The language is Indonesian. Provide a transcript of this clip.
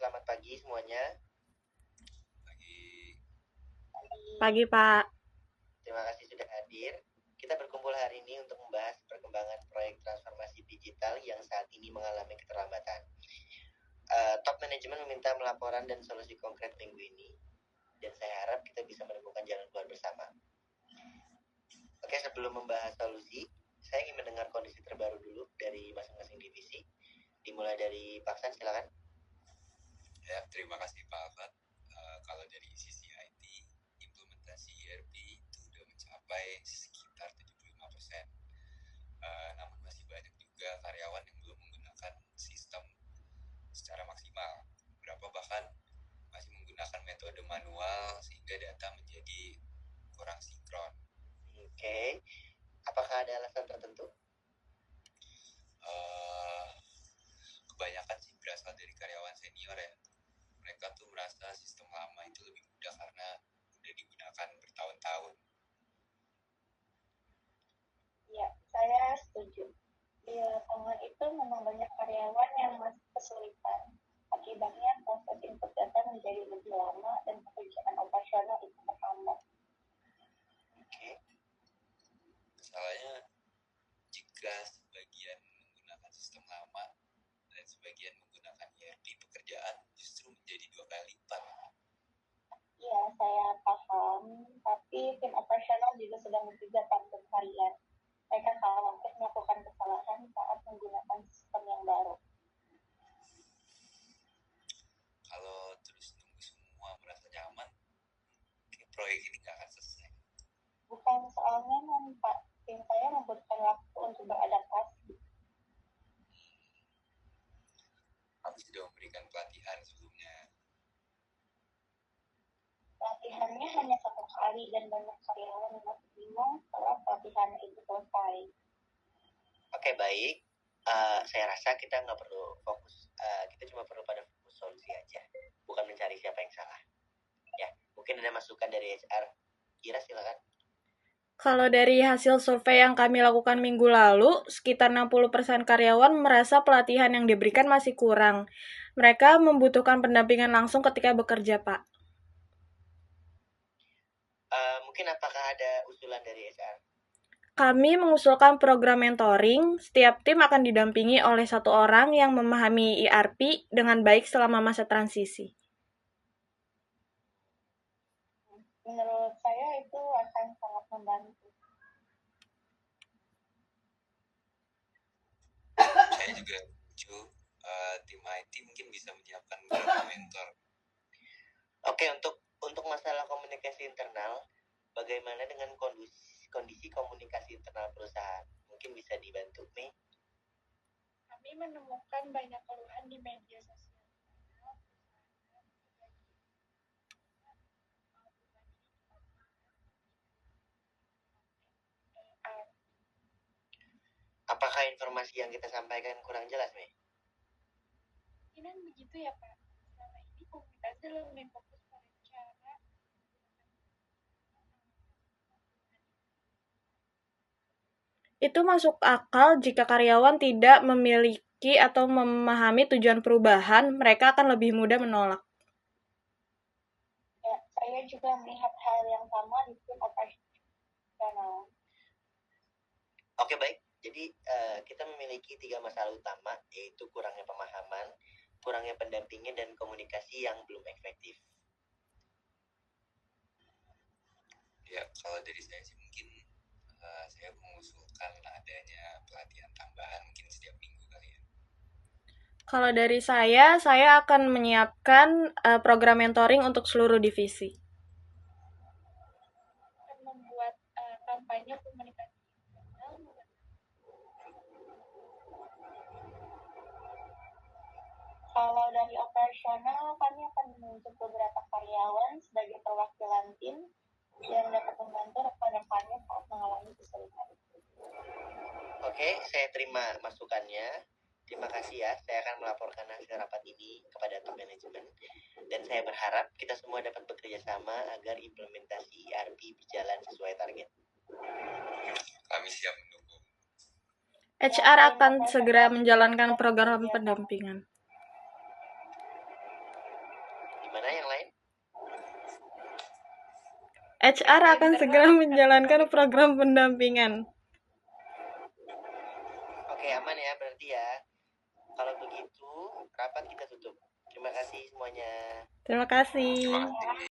selamat pagi semuanya. Pagi. Pagi, Pak. Terima kasih sudah hadir. Kita berkumpul hari ini untuk membahas perkembangan proyek transformasi digital yang saat ini mengalami keterlambatan. Top manajemen meminta laporan dan solusi konkret minggu ini, dan saya harap kita bisa menemukan jalan keluar bersama. Oke, sebelum membahas solusi, saya ingin mendengar kondisi terbaru dulu dari masing-masing divisi. Dimulai dari Pak San, silakan. Ya, terima kasih Pak Alfat. Kalau dari sisi IT, implementasi ERP itu sudah mencapai sekitar 75%. Namun masih banyak juga karyawan yang belum menggunakan sistem secara maksimal. Beberapa bahkan masih menggunakan metode manual sehingga data menjadi kurang sinkron. Oke. Apakah ada alasan tertentu? Kebanyakan sih berasal dari karyawan senior ya. Mereka tuh merasa sistem lama itu lebih mudah karena udah digunakan bertahun-tahun. Ya, saya setuju. Di lapangan itu memang banyak karyawan yang masih kesulitan. Akibatnya proses input data menjadi lebih lama dan pekerjaan operasional itu bertambah. Oke. Masalahnya jika sebagian menggunakan sistem lama dan sebagian menggunakan ERP, pekerjaan justru menjadi 2 kali lipat. Iya, saya paham. Tapi tim operasional juga sedang bekerja tandem harian. Mereka khawatir melakukan kesalahan saat menggunakan sistem yang baru. Kalau terus nunggu semua merasa nyaman, proyek ini nggak akan selesai. Bukan soal nyaman, Pak. Tim saya membutuhkan waktu untuk beradaptasi. Kami sudah memberikan pelatihan sebelumnya. Pelatihannya hanya 1 kali dan banyak karyawan yang masih bingung setelah pelatihan itu selesai. Oke, baik. Saya rasa kita nggak perlu fokus. Kita cuma perlu pada fokus solusi aja, bukan mencari siapa yang salah. Ya, mungkin ada masukan dari HR. Kira silakan. Kalau dari hasil survei yang kami lakukan minggu lalu, sekitar 60% karyawan merasa pelatihan yang diberikan masih kurang. Mereka membutuhkan pendampingan langsung ketika bekerja, Pak. Mungkin apakah ada usulan dari HR? Kami mengusulkan program mentoring. Setiap tim akan didampingi oleh 1 orang yang memahami ERP dengan baik selama masa transisi. Menurut saya itu akan sangat membantu. Saya juga setuju, tim IT mungkin bisa menyiapkan beberapa mentor. Oke, untuk masalah komunikasi internal, bagaimana dengan kondisi komunikasi internal perusahaan? Mungkin bisa dibantu, Mei? Kami menemukan banyak keluhan di media sosial. Apakah informasi yang kita sampaikan kurang jelas, Mei? Mungkin begitu ya, Pak. Selama ini komunikasi lebih fokus pada cara Itu masuk akal jika karyawan tidak memiliki atau memahami tujuan perubahan, mereka akan lebih mudah menolak. Ya, saya juga melihat hal yang sama di tim operasional. Oke, baik. Jadi kita memiliki 3 masalah utama, yaitu kurangnya pemahaman, kurangnya pendampingan, dan komunikasi yang belum efektif. Ya, kalau dari saya sih mungkin saya mengusulkan adanya pelatihan tambahan mungkin setiap minggu kali ya. Kalau dari saya akan menyiapkan program mentoring untuk seluruh divisi. akan membuat kampanye komunikasi internal. Kalau dari operasional, kami akan menunjuk beberapa karyawan sebagai perwakilan tim yang dapat membantu rekan-rekannya saat mengalami kesulitan. Oke, saya terima masukannya. Terima kasih ya. Saya akan melaporkan hasil rapat ini kepada top manajemen. Dan saya berharap kita semua dapat bekerja sama agar implementasi ERP berjalan sesuai target. Kami siap mendukung. HR akan segera menjalankan program pendampingan. Gimana yang lain? HR akan segera menjalankan program pendampingan. Oke, aman ya berarti ya. Kalau begitu, rapat kita tutup. Terima kasih semuanya. Terima kasih. Terima kasih.